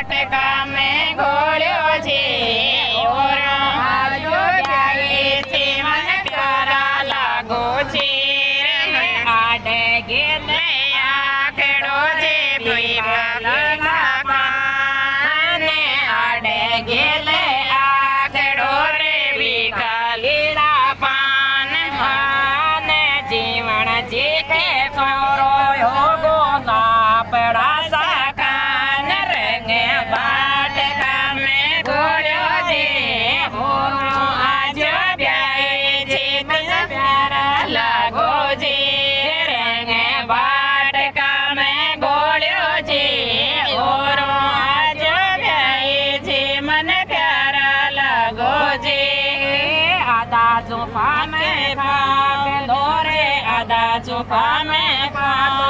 टका में घोड़ो छे और आजो जाए छे मन प्यारा लागो छे आडे गेले आखड़ो छे पीपला काने आडे गेले आखड़ो रे बीकालीला पान हाने जीवन जीके छोरो योगो लापड़ा जुफा में भाग लो रे आधा जुफा में खाओ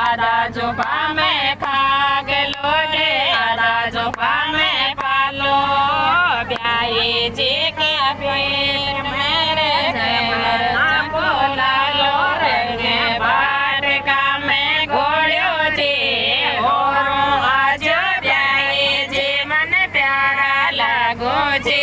आधा जुफा में खाग लो रे आधा जुफा में पालो ब्याई जी के पेट मेरे बोला लो रे बाट का में घोड़ो जी और आज ब्याई जी मन प्यारा लगो जी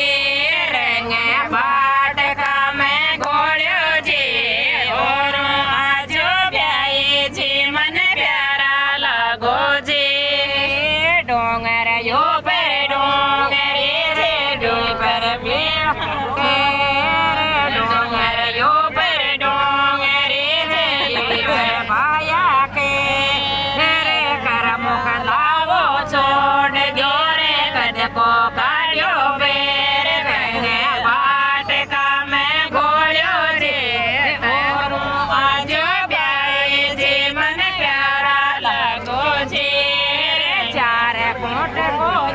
मोटे को